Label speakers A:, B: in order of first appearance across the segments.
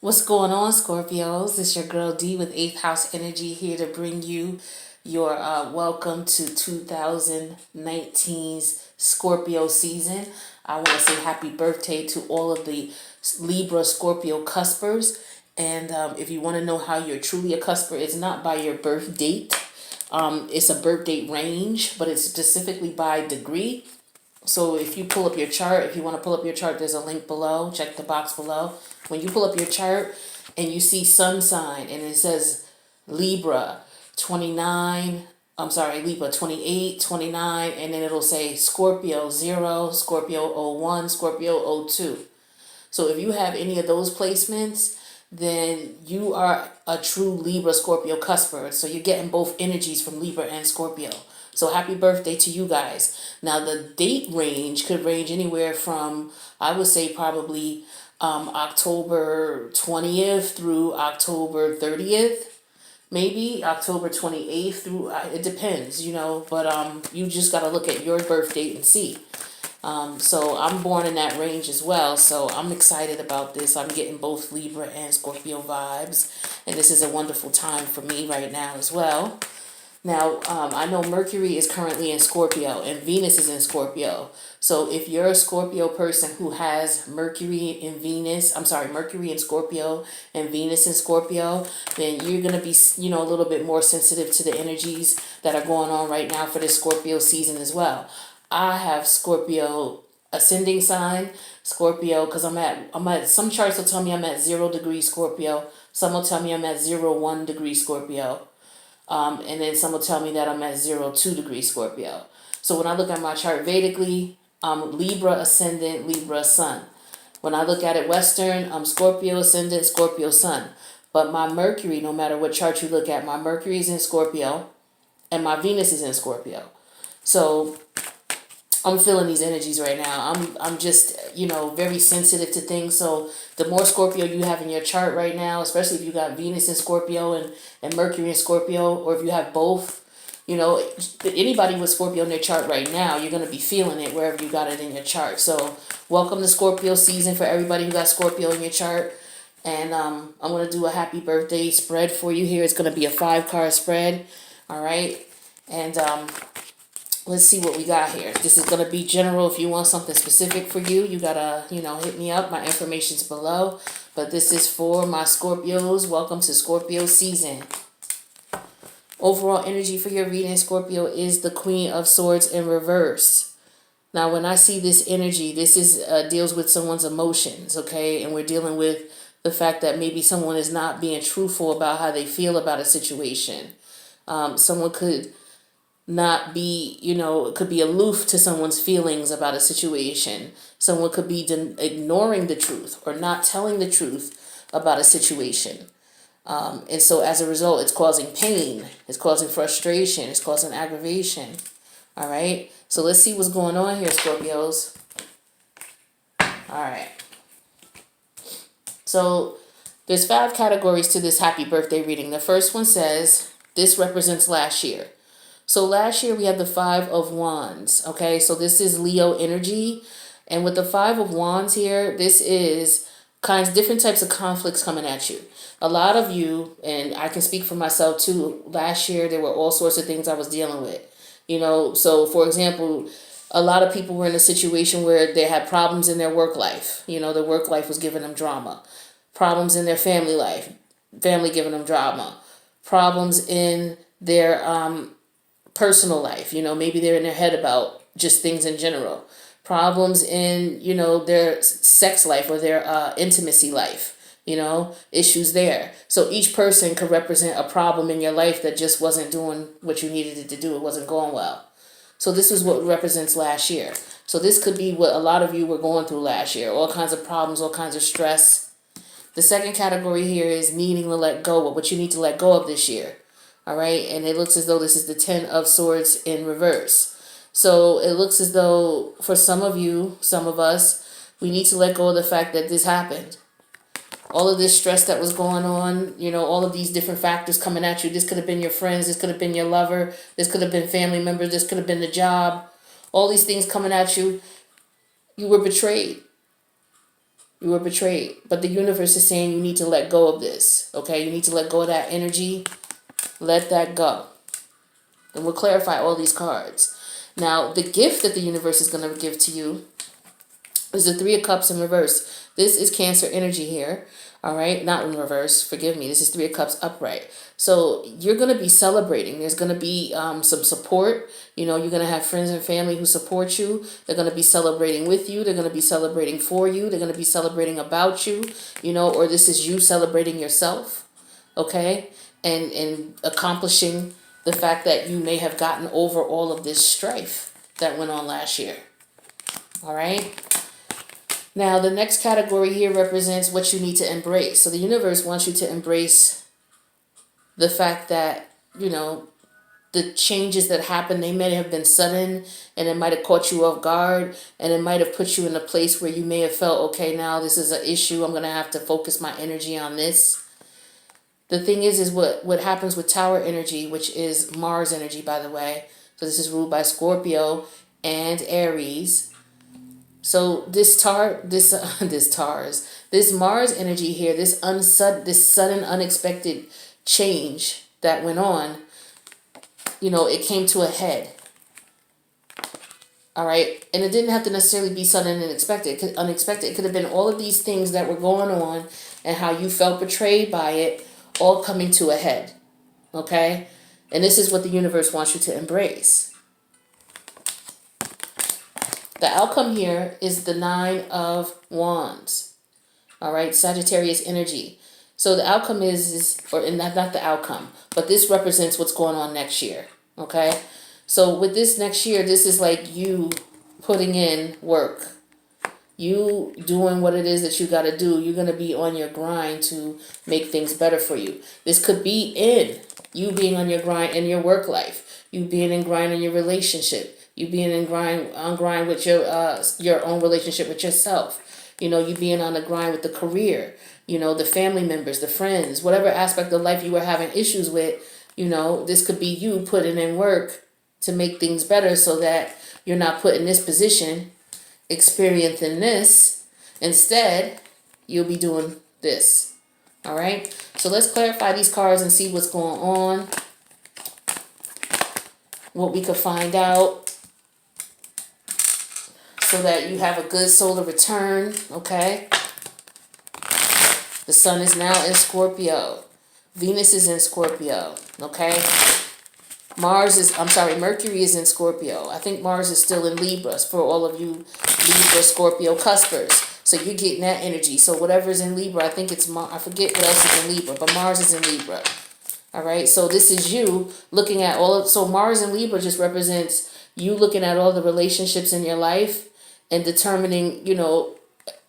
A: What's going on, Scorpios? It's your girl D with 8th House Energy here to bring you your welcome to 2019's Scorpio season. I want to say happy birthday to all of the Libra Scorpio cuspers. And if you want to know how you're truly a cusper, it's not by your birth date. It's a birth date range, but it's specifically by degree. So if you pull up your chart, if you want to pull up your chart, there's a link below. Check the box below. When you pull up your chart and you see sun sign and it says Libra 29, Libra 28, 29, and then it'll say Scorpio 0, Scorpio 01, Scorpio 02. So if you have any of those placements, then you are a true Libra Scorpio cusper. So you're getting both energies from Libra and Scorpio. So happy birthday to you guys. Now the date range could range anywhere from, I would say probably October 20th through October 30th. Maybe October 28th through, it depends, but you just got to look at your birth date and see. So I'm born in that range as well. So I'm excited about this. I'm getting both Libra and Scorpio vibes. And this is a wonderful time for me right now as well. Now, I know Mercury is currently in Scorpio and Venus is in Scorpio. So if you're a Scorpio person who has Mercury in Scorpio and Venus in Scorpio, then you're going to be, a little bit more sensitive to the energies that are going on right now for this Scorpio season as well. I have Scorpio ascending sign, Scorpio, because I'm at, some charts will tell me I'm at 0 degree Scorpio. Some will tell me I'm at 1 degree Scorpio. And then some will tell me that I'm at 2 degree Scorpio. So when I look at my chart Vedically, I'm Libra ascendant, Libra sun. When I look at it Western, I'm Scorpio ascendant, Scorpio sun. But my Mercury, no matter what chart you look at, my Mercury is in Scorpio and my Venus is in Scorpio. So I'm feeling these energies right now. I'm just, very sensitive to things. So the more Scorpio you have in your chart right now, especially if you got Venus in Scorpio and Mercury in Scorpio, or if you have both, anybody with Scorpio in their chart right now, you're going to be feeling it wherever you got it in your chart. So welcome to Scorpio season for everybody who got Scorpio in your chart. And I'm going to do a happy birthday spread for you here. It's going to be a 5-card spread. All right. And let's see what we got here. This is going to be general. If you want something specific for you, you got to, hit me up. My information's below. But this is for my Scorpios. Welcome to Scorpio season. Overall energy for your reading, Scorpio, is the Queen of Swords in reverse. Now, when I see this energy, this is deals with someone's emotions, okay? And we're dealing with the fact that maybe someone is not being truthful about how they feel about a situation. Someone could not be, it could be aloof to someone's feelings about a situation. Someone could be ignoring the truth or not telling the truth about a situation. And so as a result, it's causing pain, it's causing frustration, it's causing aggravation. All right. So let's see what's going on here, Scorpios. All right. So there's 5 categories to this happy birthday reading. The first one says this represents last year. So last year we had the 5 of Wands, okay? So this is Leo energy. And with the 5 of Wands here, this is different types of conflicts coming at you. A lot of you, and I can speak for myself too, last year there were all sorts of things I was dealing with. So for example, a lot of people were in a situation where they had problems in their work life. Their work life was giving them drama. Problems in their family life, family giving them drama. Problems in their personal life, maybe they're in their head about just things in general. Problems in, their sex life or their intimacy life, issues there. So each person could represent a problem in your life that just wasn't doing what you needed it to do. It wasn't going well. So this is what represents last year. So this could be what a lot of you were going through last year. All kinds of problems, all kinds of stress. The second category here is needing to let go of what you need to let go of this year. All right. And it looks as though this is the 10 of Swords in reverse. So it looks as though for some of you, some of us, we need to let go of the fact that this happened. All of this stress that was going on, all of these different factors coming at you. This could have been your friends. This could have been your lover. This could have been family members. This could have been the job. All these things coming at you. You were betrayed. You were betrayed. But the universe is saying you need to let go of this. Okay? You need to let go of that energy. Let that go. And we'll clarify all these cards. Now, the gift that the universe is going to give to you is the Three of Cups in reverse. This is Cancer energy here. All right? Not in reverse. Forgive me. This is Three of Cups upright. So you're going to be celebrating. There's going to be some support. You know, you're going to have friends and family who support you. They're going to be celebrating with you. They're going to be celebrating for you. They're going to be celebrating about you. You know, or this is you celebrating yourself. Okay? And accomplishing the fact that you may have gotten over all of this strife that went on last year. All right? Now, the next category here represents what you need to embrace. So the universe wants you to embrace the fact that, you know, the changes that happened, they may have been sudden, and it might have caught you off guard, and it might have put you in a place where you may have felt, okay, now this is an issue. I'm going to have to focus my energy on this. The thing is what happens with Tower energy, which is Mars energy, by the way. So this is ruled by Scorpio and Aries. So this Mars energy here, this sudden unexpected change that went on, you know, it came to a head. All right, and it didn't have to necessarily be sudden and unexpected. It could have been all of these things that were going on and how you felt betrayed by it, all coming to a head. Okay, and this is what the universe wants you to embrace. The outcome here is the Nine of Wands. All right, Sagittarius energy. So the outcome not the outcome, but this represents what's going on next year. Okay, so with this next year, this is like you putting in work. You doing what it is that you got to do. You're going to be on your grind to make things better for you. This could be in you being on your grind in your work life. You being in grind in your relationship. You being in grind with your own relationship with yourself. You know, you being on the grind with the career. You know, the family members, the friends, whatever aspect of life you were having issues with. You know, this could be you putting in work to make things better so that you're not put in this position, experiencing this. Instead, you'll be doing this. All right. So let's clarify these cards and see what's going on. What we could find out. So that you have a good solar return, okay? The sun is now in Scorpio. Venus is in Scorpio, okay? Mercury is in Scorpio. I think Mars is still in Libra for all of you Libra, Scorpio cuspers. So you're getting that energy. So whatever's in Libra, I think it's I forget what else is in Libra, but Mars is in Libra. All right, so this is you looking at so Mars in Libra just represents you looking at all the relationships in your life and determining, you know,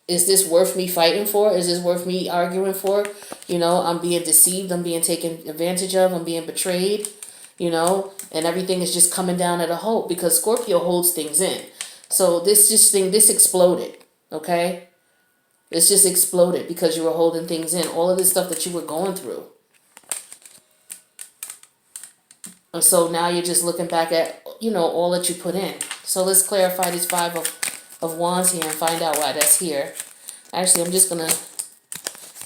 A: is this worth me fighting for? Is this worth me arguing for? You know, I'm being deceived. I'm being taken advantage of. I'm being betrayed, you know, and everything is just coming down at a halt because Scorpio holds things in. So this exploded, okay? This just exploded because you were holding things in. All of this stuff that you were going through. And so now you're just looking back at, you know, all that you put in. So let's clarify this Five of Wands here and find out why that's here. Actually, I'm just going to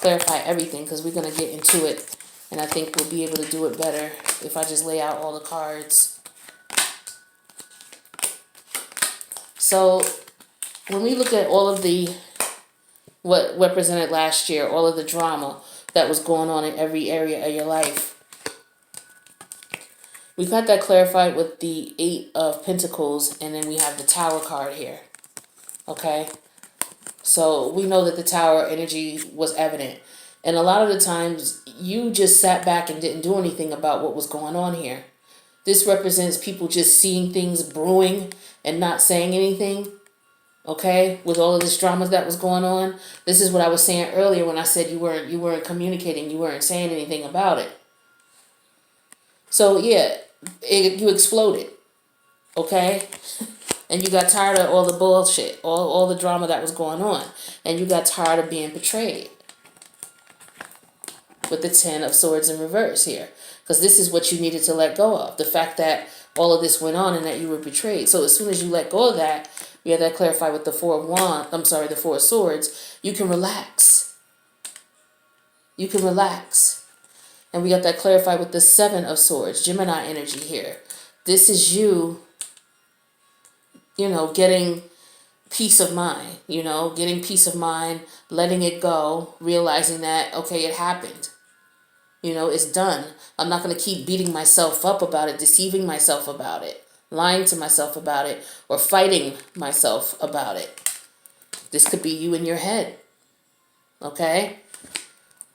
A: clarify everything because we're going to get into it. And I think we'll be able to do it better if I just lay out all the cards. So when we look at all of what represented last year, all of the drama that was going on in every area of your life, we got that clarified with the Eight of Pentacles, and then we have the Tower card here. Okay? So we know that the Tower energy was evident. And a lot of the times, you just sat back and didn't do anything about what was going on here. This represents people just seeing things brewing and not saying anything. Okay? With all of this drama that was going on. This is what I was saying earlier when I said you weren't communicating, you weren't saying anything about it. So yeah, you exploded, okay? And you got tired of all the bullshit, all the drama that was going on. And you got tired of being betrayed. With the Ten of Swords in reverse here. Because this is what you needed to let go of. The fact that all of this went on and that you were betrayed. So as soon as you let go of that, we had that clarified with the the Four of Swords, you can relax. You can relax. And we got that clarified with the Seven of Swords, Gemini energy here. This is you, getting peace of mind, getting peace of mind, letting it go, realizing that, okay, it happened. It's done. I'm not going to keep beating myself up about it, deceiving myself about it, lying to myself about it, or fighting myself about it. This could be you in your head. Okay?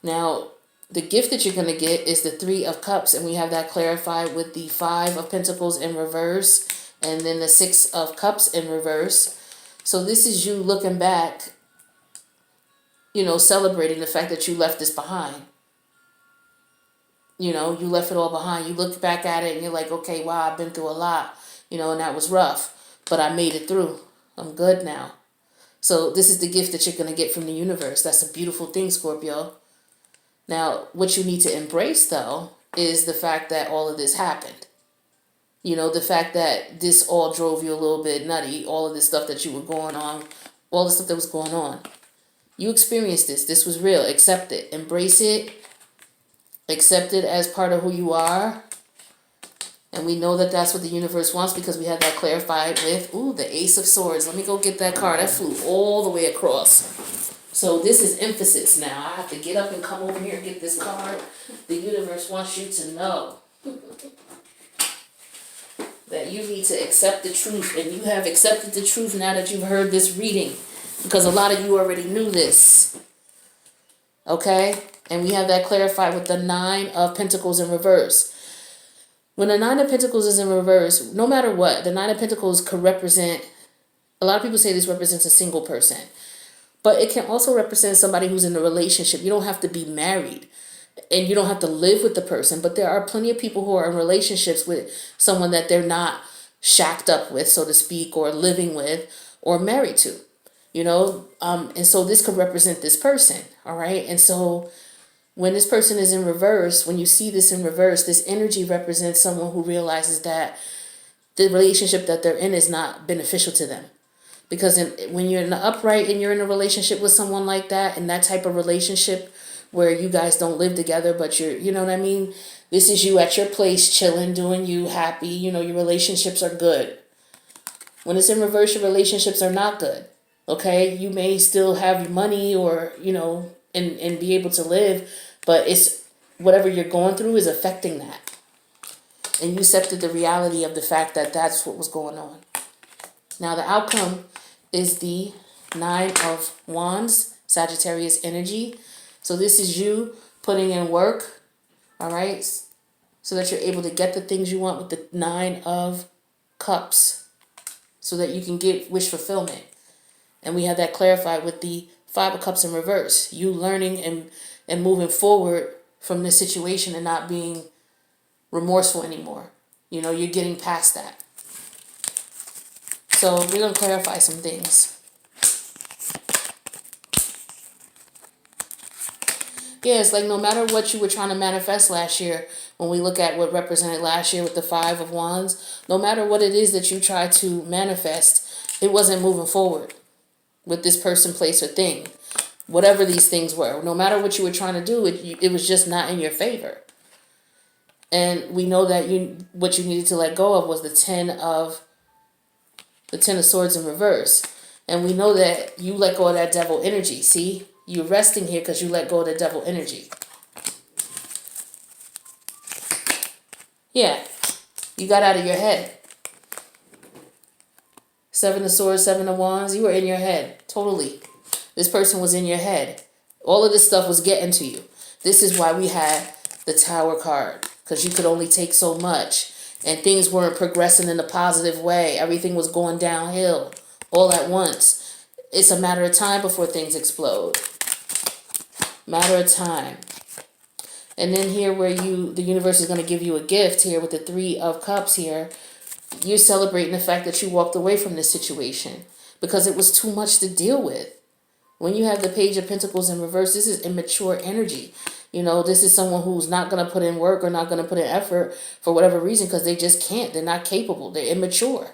A: Now, the gift that you're going to get is the Three of Cups, and we have that clarified with the Five of Pentacles in reverse, and then the Six of Cups in reverse. So this is you looking back, celebrating the fact that you left this behind. You left it all behind. You look back at it and you're like, okay, wow, I've been through a lot, and that was rough, but I made it through. I'm good now. So this is the gift that you're going to get from the universe. That's a beautiful thing, Scorpio. Now, what you need to embrace, though, is the fact that all of this happened. The fact that this all drove you a little bit nutty, all of this stuff that you were going on, all the stuff that was going on. You experienced this. This was real. Accept it. Embrace it. Accept it as part of who you are. And we know that that's what the universe wants because we had that clarified with, the Ace of Swords. Let me go get that card. That flew all the way across. So this is emphasis now. I have to get up and come over here and get this card. The universe wants you to know that you need to accept the truth. And you have accepted the truth now that you've heard this reading. Because a lot of you already knew this. Okay? And we have that clarified with the Nine of Pentacles in reverse. When the Nine of Pentacles is in reverse, no matter what, the Nine of Pentacles could represent, a lot of people say this represents a single person. But it can also represent somebody who's in a relationship. You don't have to be married. And you don't have to live with the person. But there are plenty of people who are in relationships with someone that they're not shacked up with, so to speak, or living with, or married to. And so this could represent this person. All right. And so when this person is in reverse, when you see this in reverse, this energy represents someone who realizes that the relationship that they're in is not beneficial to them. Because when you're in the upright and you're in a relationship with someone like that, and that type of relationship where you guys don't live together, but you know what I mean? This is you at your place, chilling, doing you, happy. Your relationships are good. When it's in reverse, your relationships are not good. Okay? You may still have money or, and be able to live, but it's whatever you're going through is affecting that. And you accepted the reality of the fact that that's what was going on. Now the outcome is the Nine of Wands, Sagittarius energy. So this is you putting in work, all right, so that you're able to get the things you want with the Nine of Cups, so that you can get wish fulfillment. And we have that clarified with the Five of Cups in reverse. You learning and moving forward from this situation and not being remorseful anymore. You're getting past that. So we're going to clarify some things. Yeah, it's like no matter what you were trying to manifest last year, when we look at what represented last year with the Five of Wands, no matter what it is that you tried to manifest, it wasn't moving forward with this person, place, or thing. Whatever these things were, no matter what you were trying to do, it was just not in your favor. And we know that what you needed to let go of was the Ten of Swords in reverse. And we know that you let go of that devil energy. See, you're resting here because you let go of the devil energy. Yeah, you got out of your head. Seven of Swords, Seven of Wands, you were in your head, totally. This person was in your head. All of this stuff was getting to you. This is why we had the Tower card, because you could only take so much, and things weren't progressing in a positive way. Everything was going downhill all at once. It's a matter of time before things explode. Matter of time. And then here where the universe is going to give you a gift here with the Three of Cups here, you're celebrating the fact that you walked away from this situation because it was too much to deal with. When you have the Page of Pentacles in reverse, this is immature energy. You know, this is someone who's not going to put in work or not going to put in effort for whatever reason because they just can't. They're not capable. They're immature.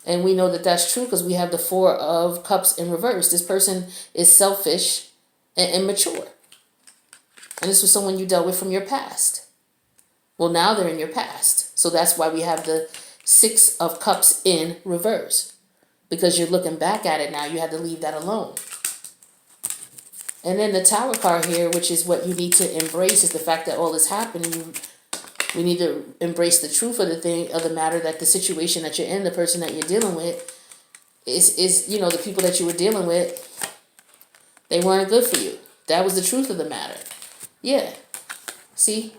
A: And we know that that's true because we have the Four of Cups in reverse. This person is selfish and immature. And this was someone you dealt with from your past. Well, now they're in your past. So that's why we have the Six of Cups in reverse. Because you're looking back at it now. You had to leave that alone. And then the Tower card here, which is what you need to embrace, is the fact that all this happened. We need to embrace the truth of the matter, that the situation that you're in, the person that you're dealing with, is you know, the people that you were dealing with, they weren't good for you. That was the truth of the matter. Yeah. See?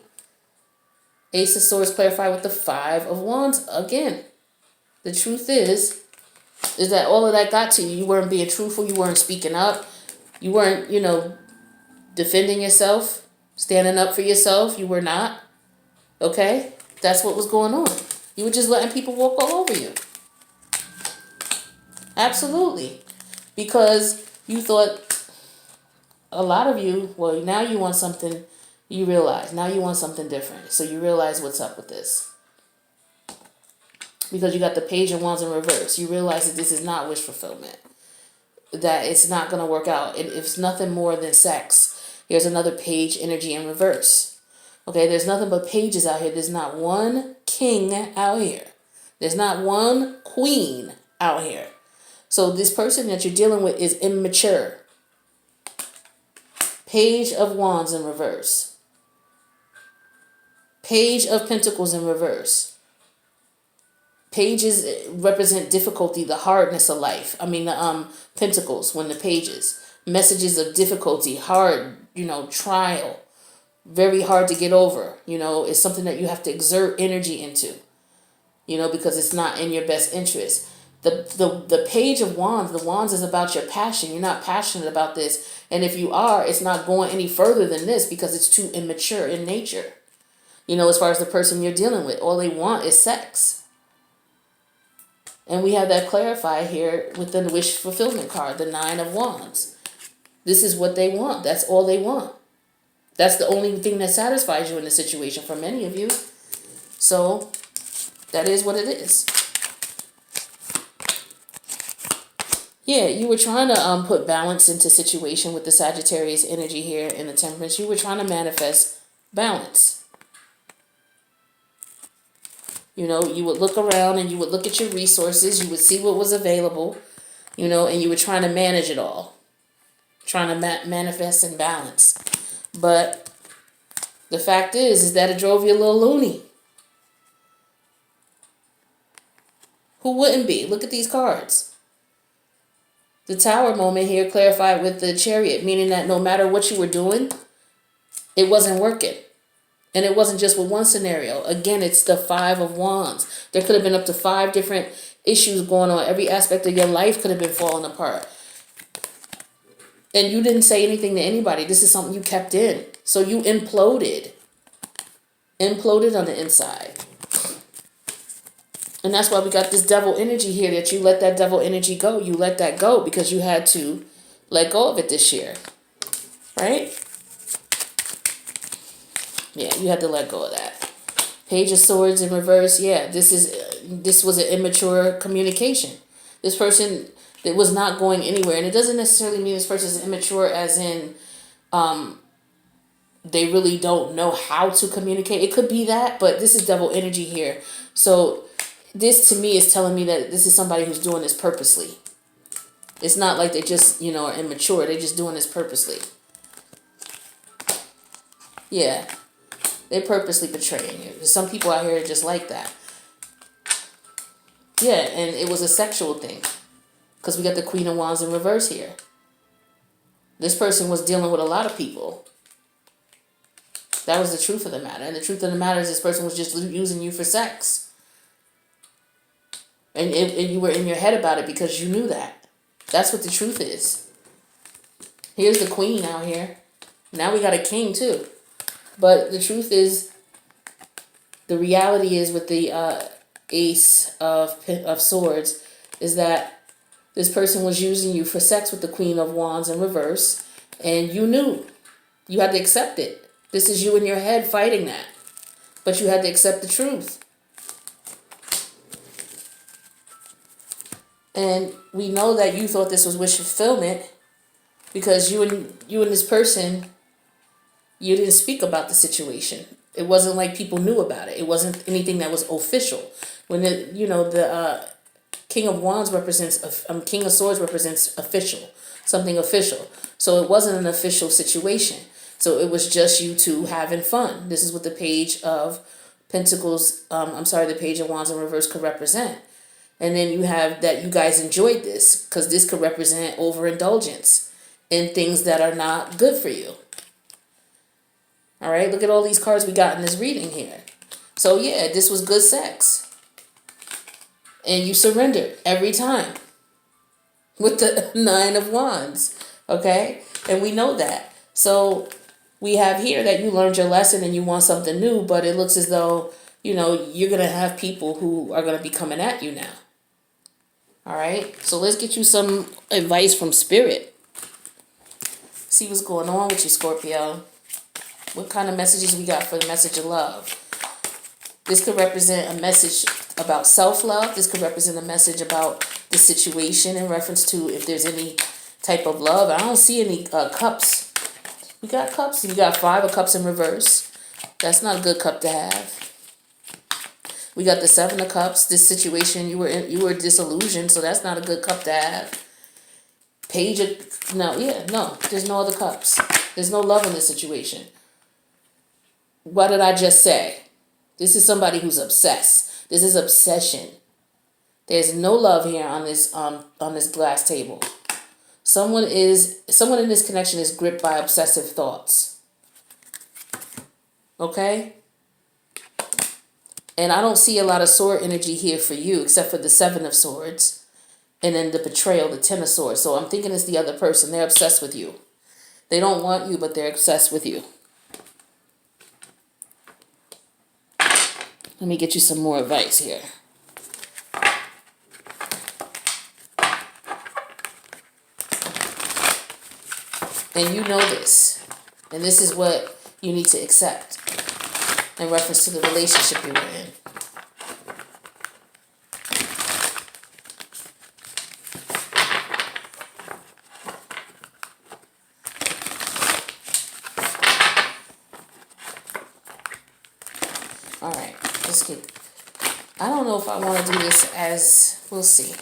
A: Ace of Swords clarified with the Five of Wands. Again, the truth is that all of that got to you. You weren't being truthful. You weren't speaking up. You weren't, you know, defending yourself, standing up for yourself. You were not. Okay? That's what was going on. You were just letting people walk all over you. Absolutely. Because you thought, a lot of you, well, now you want something, you realize, now you want something different. So you realize what's up with this. Because you got the Page of Wands in reverse. You realize that this is not wish fulfillment. That it's not going to work out. It's nothing more than sex. Here's another page energy in reverse. Okay, there's nothing but pages out here. There's not one king out here. There's not one queen out here. So this person that you're dealing with is immature. Page of Wands in reverse. Page of Pentacles in reverse. Pages represent difficulty, the hardness of life. I mean, the Pentacles, when the pages. Messages of difficulty, hard, you know, trial. Very hard to get over. You know, it's something that you have to exert energy into. You know, because it's not in your best interest. The Page of Wands, the Wands is about your passion. You're not passionate about this. And if you are, it's not going any further than this because it's too immature in nature. You know, as far as the person you're dealing with, all they want is sex. And we have that clarified here with the wish fulfillment card, the Nine of Wands. This is what they want. That's all they want. That's the only thing that satisfies you in the situation for many of you. So that is what it is. Yeah, you were trying to put balance into situation with the Sagittarius energy here in the Temperance. You were trying to manifest balance. You know, you would look around and you would look at your resources. You would see what was available, you know, and you were trying to manage it all. Trying to manifest and balance. But the fact is that it drove you a little loony. Who wouldn't be? Look at these cards. The Tower moment here clarified with the Chariot, meaning that no matter what you were doing, it wasn't working. And it wasn't just with one scenario. Again, it's the Five of Wands. There could have been up to 5 different issues going on. Every aspect of your life could have been falling apart. And you didn't say anything to anybody. This is something you kept in. So you imploded. Imploded on the inside. And that's why we got this devil energy here, that you let that devil energy go. You let that go because you had to let go of it this year. Right? Yeah, you had to let go of that. Page of Swords in reverse. Yeah, this was an immature communication. This person that was not going anywhere. And it doesn't necessarily mean this person is immature as in they really don't know how to communicate. It could be that, but this is devil energy here. So this to me is telling me that this is somebody who's doing this purposely. It's not like they just, you know, are immature. They're just doing this purposely. Yeah. They're purposely betraying you. Some people out here are just like that. Yeah, and it was a sexual thing. Because we got the Queen of Wands in reverse here. This person was dealing with a lot of people. That was the truth of the matter. And the truth of the matter is this person was just using you for sex. And you were in your head about it because you knew that. That's what the truth is. Here's the Queen out here. Now we got a King too. But the truth is, the reality is with the Ace of Swords, is that this person was using you for sex with the Queen of Wands in reverse, and you knew. You had to accept it. This is you in your head fighting that. But you had to accept the truth. And we know that you thought this was wish fulfillment because you and this person, you didn't speak about the situation. It wasn't like people knew about it. It wasn't anything that was official. When the King of Wands represents, King of Swords represents official, something official. So it wasn't an official situation. So it was just you two having fun. This is what the Page of Pentacles, the Page of Wands in reverse could represent. And then you have that you guys enjoyed this because this could represent overindulgence in things that are not good for you. All right, look at all these cards we got in this reading here. So yeah, this was good sex. And you surrendered every time with the Nine of Wands, okay? And we know that. So we have here that you learned your lesson and you want something new, but it looks as though, you're going to have people who are going to be coming at you now. All right, so let's get you some advice from Spirit. See what's going on with you, Scorpio. What kind of messages we got for the message of love? This could represent a message about self-love. This could represent a message about the situation in reference to if there's any type of love. I don't see any cups. We got cups. You got 5 of Cups in reverse. That's not a good cup to have. We got the 7 of Cups. This situation, you were disillusioned, so that's not a good cup to have. Page of, no, there's no other cups. There's no love in this situation. What did I just say? This is somebody who's obsessed. This is obsession. There's no love here on this glass table. Someone in this connection is gripped by obsessive thoughts. Okay? And I don't see a lot of sword energy here for you, except for the 7 of Swords. And then the betrayal, the 10 of Swords. So I'm thinking it's the other person. They're obsessed with you. They don't want you, but they're obsessed with you. Let me get you some more advice here. And you know this. And this is what you need to accept in reference to the relationship you were in. All right, let's get... I don't know if I want to do this as... We'll see.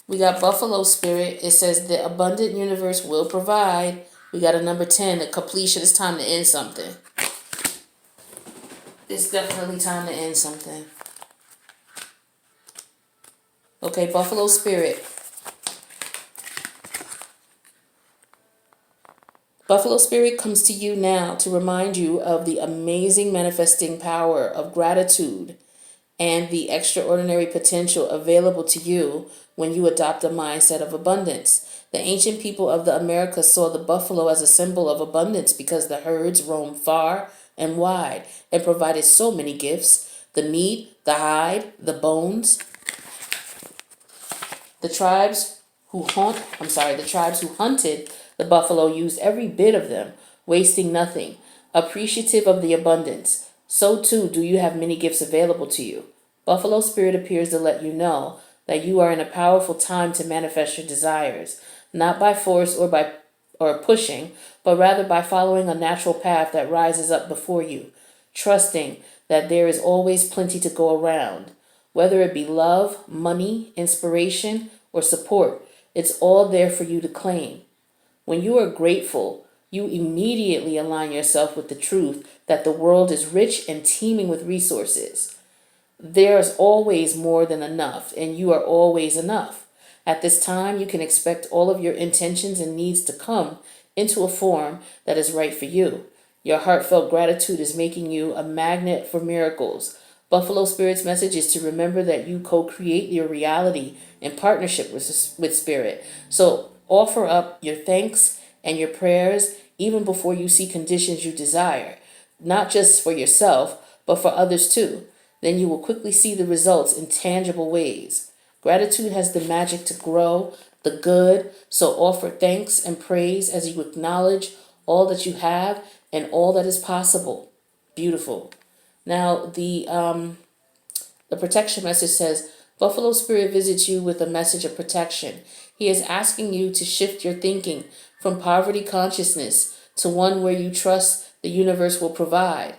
A: We got Buffalo Spirit. It says the abundant universe will provide. We got a number 10, the completion. It's time to end something. It's definitely time to end something. Okay, Buffalo Spirit. Buffalo Spirit comes to you now to remind you of the amazing manifesting power of gratitude and the extraordinary potential available to you when you adopt a mindset of abundance. The ancient people of the Americas saw the buffalo as a symbol of abundance because the herds roamed far and wide and provided so many gifts: the meat, the hide, the bones. The tribes who hunted the buffalo used every bit of them, wasting nothing, appreciative of the abundance. So too do you have many gifts available to you. Buffalo Spirit appears to let you know that you are in a powerful time to manifest your desires, not by force or pushing, but rather by following a natural path that rises up before you, trusting that there is always plenty to go around. Whether it be love, money, inspiration, or support, it's all there for you to claim. When you are grateful, you immediately align yourself with the truth that the world is rich and teeming with resources. There's always more than enough, and you are always enough. At this time, you can expect all of your intentions and needs to come into a form that is right for you. Your heartfelt gratitude is making you a magnet for miracles. Buffalo Spirit's message is to remember that you co-create your reality in partnership with Spirit. So offer up your thanks and your prayers even before you see conditions you desire, not just for yourself, but for others too. Then you will quickly see the results in tangible ways. Gratitude has the magic to grow the good, so offer thanks and praise as you acknowledge all that you have and all that is possible. Beautiful. Now, the protection message says, Buffalo Spirit visits you with a message of protection. He is asking you to shift your thinking from poverty consciousness to one where you trust the universe will provide.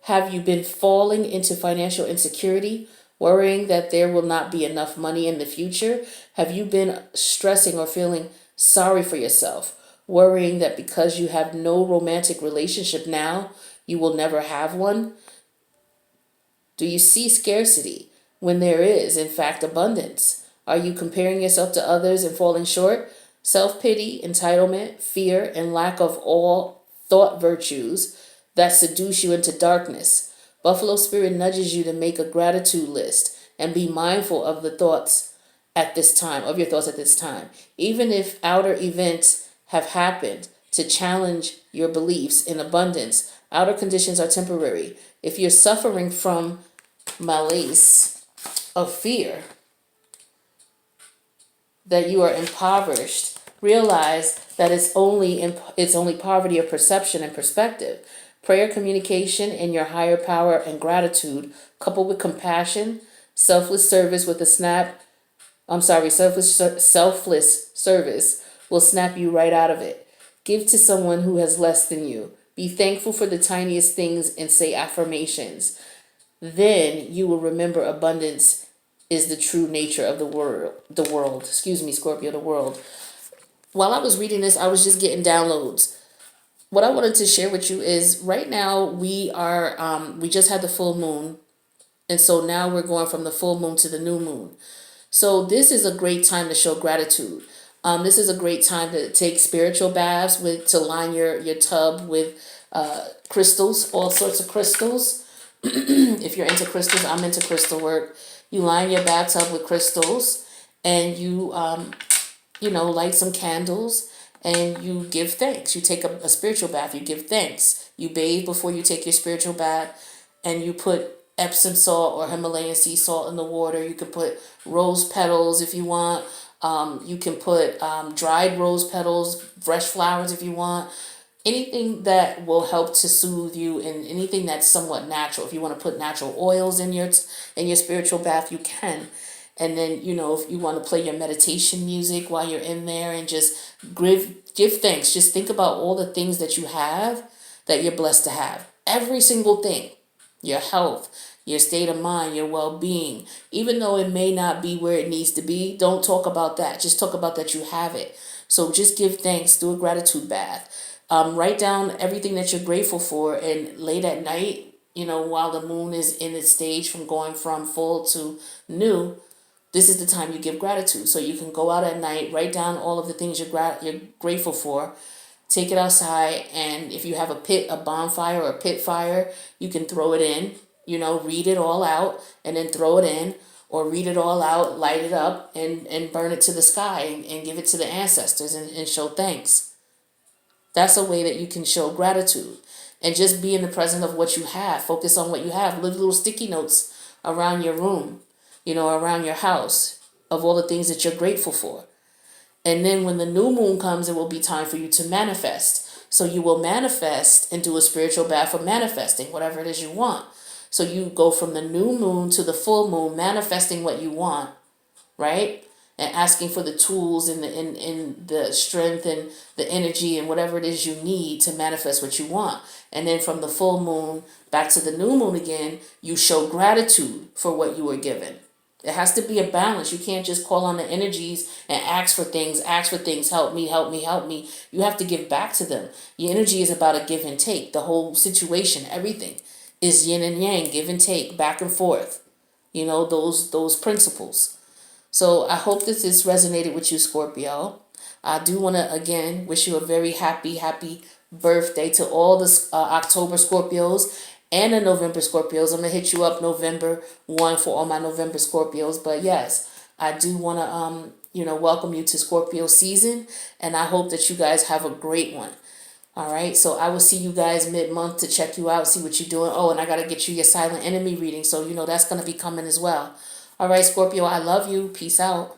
A: Have you been falling into financial insecurity, worrying that there will not be enough money in the future? Have you been stressing or feeling sorry for yourself, worrying that because you have no romantic relationship now, you will never have one? Do you see scarcity when there is, in fact, abundance? Are you comparing yourself to others and falling short? Self-pity, entitlement, fear, and lack of all thought virtues that seduce you into darkness. Buffalo Spirit nudges you to make a gratitude list and be mindful of the thoughts at this time, of your thoughts at this time. Even if outer events have happened to challenge your beliefs in abundance, outer conditions are temporary. If you're suffering from malaise of fear that you are impoverished, realize that it's only poverty of perception and perspective. Prayer, communication, and your higher power and gratitude, coupled with compassion, selfless service with a snap. Selfless service will snap you right out of it. Give to someone who has less than you. Be thankful for the tiniest things and say affirmations. Then you will remember abundance is the true nature of the world. Excuse me, Scorpio, the world. While I was reading this, I was just getting downloads. What I wanted to share with you is right now we just had the full moon, and so now we're going from the full moon to the new moon. So this is a great time to show gratitude. This is a great time to take spiritual baths to line your tub with crystals, all sorts of crystals. If you're into crystals, I'm into crystal work. You line your bathtub with crystals, and you light some candles, and you give thanks. You take a spiritual bath, you give thanks. You bathe before you take your spiritual bath, and you put Epsom salt or Himalayan sea salt in the water. You can put rose petals if you want. You can put dried rose petals, fresh flowers if you want. Anything that will help to soothe you, and anything that's somewhat natural. If you want to put natural oils in your spiritual bath, you can. And then, if you want to play your meditation music while you're in there and just give thanks. Just think about all the things that you have that you're blessed to have. Every single thing. Your health, your state of mind, your well-being. Even though it may not be where it needs to be, don't talk about that. Just talk about that you have it. So just give thanks. Do a gratitude bath. Write down everything that you're grateful for, and late at night, while the moon is in its stage from going from full to new, this is the time you give gratitude. So you can go out at night, write down all of the things you're grateful for, take it outside, and if you have a bonfire or a pit fire, you can throw it in, read it all out, and then throw it in, or read it all out, light it up, and burn it to the sky, and give it to the ancestors, and show thanks. That's a way that you can show gratitude. And just be in the presence of what you have. Focus on what you have. Leave little sticky notes around your room, around your house, of all the things that you're grateful for. And then when the new moon comes, it will be time for you to manifest. So you will manifest and do a spiritual bath for manifesting whatever it is you want. So you go from the new moon to the full moon, manifesting what you want, right? And asking for the tools and the strength and the energy and whatever it is you need to manifest what you want. And then from the full moon back to the new moon again, you show gratitude for what you were given. It has to be a balance. You can't just call on the energies and ask for things, help me, help me, help me. You have to give back to them. Your energy is about a give and take. The whole situation, everything is yin and yang, give and take, back and forth. Those principles. So I hope that this resonated with you, Scorpio. I do want to, again, wish you a very happy birthday to all the October Scorpios and the November Scorpios. I'm going to hit you up November 1 for all my November Scorpios. But yes, I do want to, welcome you to Scorpio season. And I hope that you guys have a great one. All right. So I will see you guys mid-month to check you out, see what you're doing. Oh, and I got to get you your silent enemy reading. So, that's going to be coming as well. All right, Scorpio, I love you. Peace out.